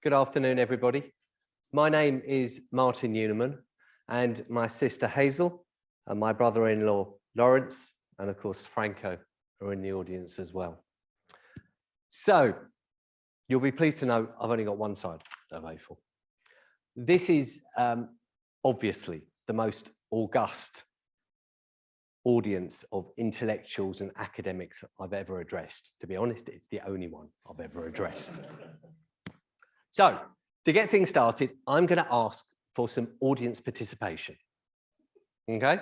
Good afternoon, everybody. My name is Martin Uniman, and my sister Hazel and my brother-in-law Lawrence, and of course Franco, are in the audience as well. So you'll be pleased to know I've only got one side of A4. This is obviously the most august audience of intellectuals and academics I've ever addressed. To be honest, it's the only one I've ever addressed. So to get things started, I'm going to ask for some audience participation. Okay?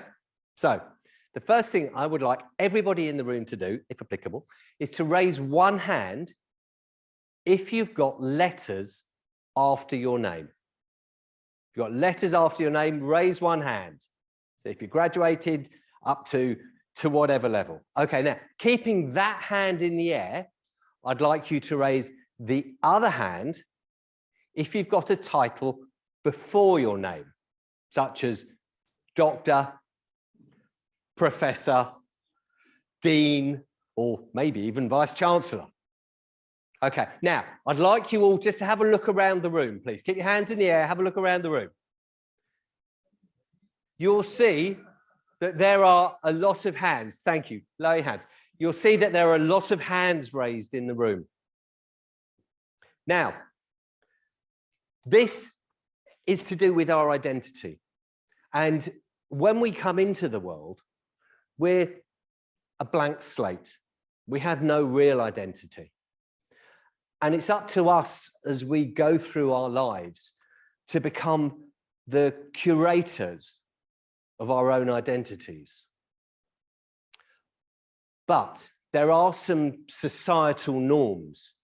So the first thing I would like everybody in the room to do, if applicable, is to raise one hand if you've got letters after your name. If you've got letters after your name, raise one hand. So if you graduated up to whatever level. Okay, now, keeping that hand in the air, I'd like you to raise the other hand if you've got a title before your name, such as Doctor, Professor, Dean, or maybe even Vice Chancellor. Okay, now, I'd like you all just to have a look around the room, please. Keep your hands in the air, have a look around the room. You'll see that there are a lot of hands. Thank you. Lower your hands. You'll see that there are a lot of hands raised in the room. Now, this is to do with our identity. And when we come into the world, we're a blank slate. We have no real identity. And it's up to us as we go through our lives to become the curators of our own identities. But there are some societal norms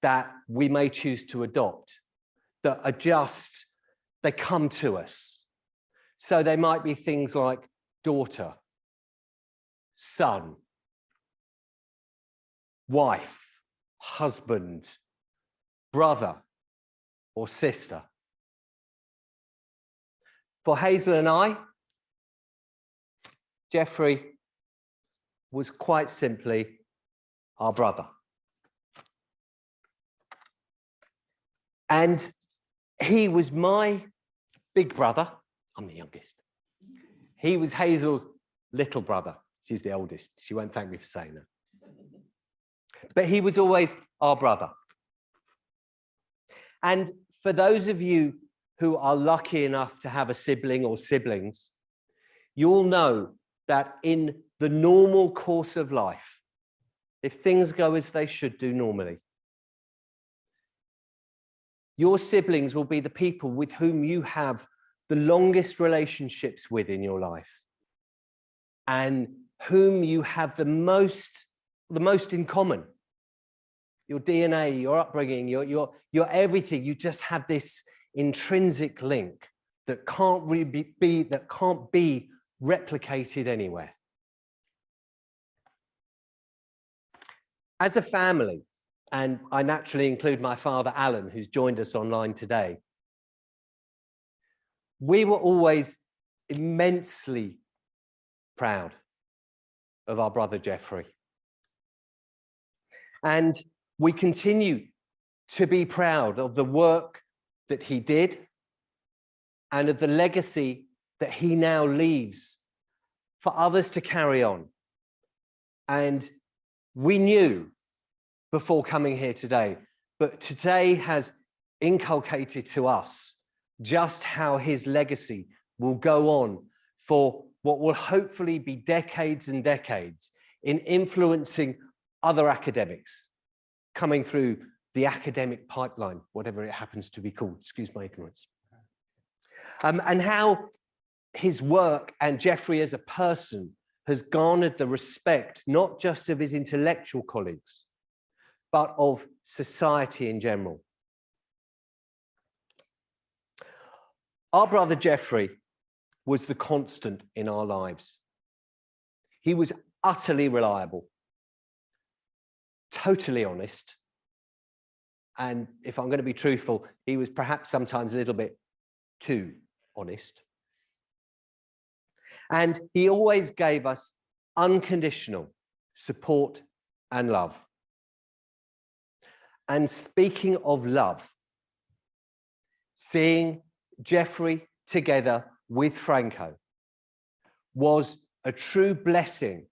that we may choose to adopt that are just, they come to us. So they might be things like daughter, son, wife, husband, brother, or sister. For Hazel and I, Geoffrey was quite simply our brother. And he was my big brother. I'm the youngest. He was Hazel's little brother. She's the oldest. She won't thank me for saying that. But he was always our brother. And for those of you who are lucky enough to have a sibling or siblings, you'll know that in the normal course of life, if things go as they should do normally, your siblings will be the people with whom you have the longest relationships with in your life and whom you have the most in common. Your DNA, your upbringing, your everything. You just have this intrinsic link that can't really be replicated anywhere. As a family, and I naturally include my father, Alan, who's joined us online today, we were always immensely proud of our brother Geoffrey. And we continue to be proud of the work that he did and of the legacy that he now leaves for others to carry on. And we knew before coming here today, but today has inculcated to us just how his legacy will go on for what will hopefully be decades and decades in influencing other academics coming through the academic pipeline, whatever it happens to be called, excuse my ignorance. And how his work and Geoffrey as a person has garnered the respect, not just of his intellectual colleagues, but of society in general. Our brother Geoffrey was the constant in our lives. He was utterly reliable, totally honest, and if I'm going to be truthful, he was perhaps sometimes a little bit too honest. And he always gave us unconditional support and love. And speaking of love, seeing Jeffrey together with Franco was a true blessing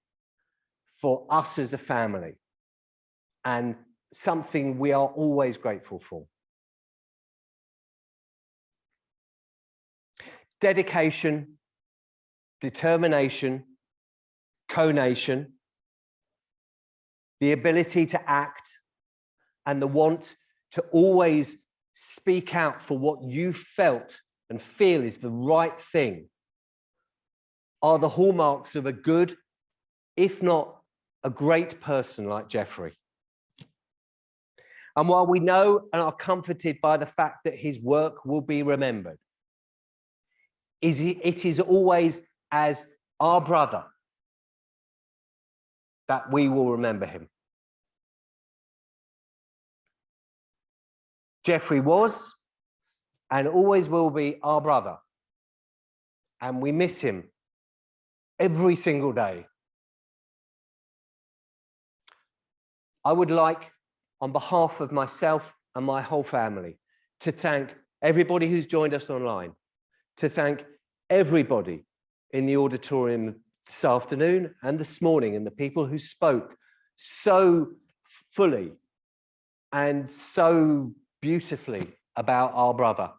for us as a family and something we are always grateful for. Dedication, determination, conation, the ability to act, and the want to always speak out for what you felt and feel is the right thing are the hallmarks of a good, if not a great person like Jeffrey. And while we know and are comforted by the fact that his work will be remembered, it is always as our brother that we will remember him. Jeffrey was and always will be our brother, and we miss him every single day. I would like, on behalf of myself and my whole family, to thank everybody who's joined us online, to thank everybody in the auditorium this afternoon and this morning, and the people who spoke so fully and so beautifully about our brother.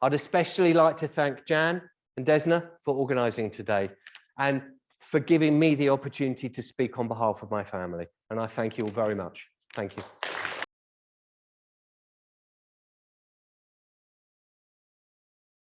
I'd especially like to thank Jan and Desna for organising today and for giving me the opportunity to speak on behalf of my family. And I thank you all very much. Thank you.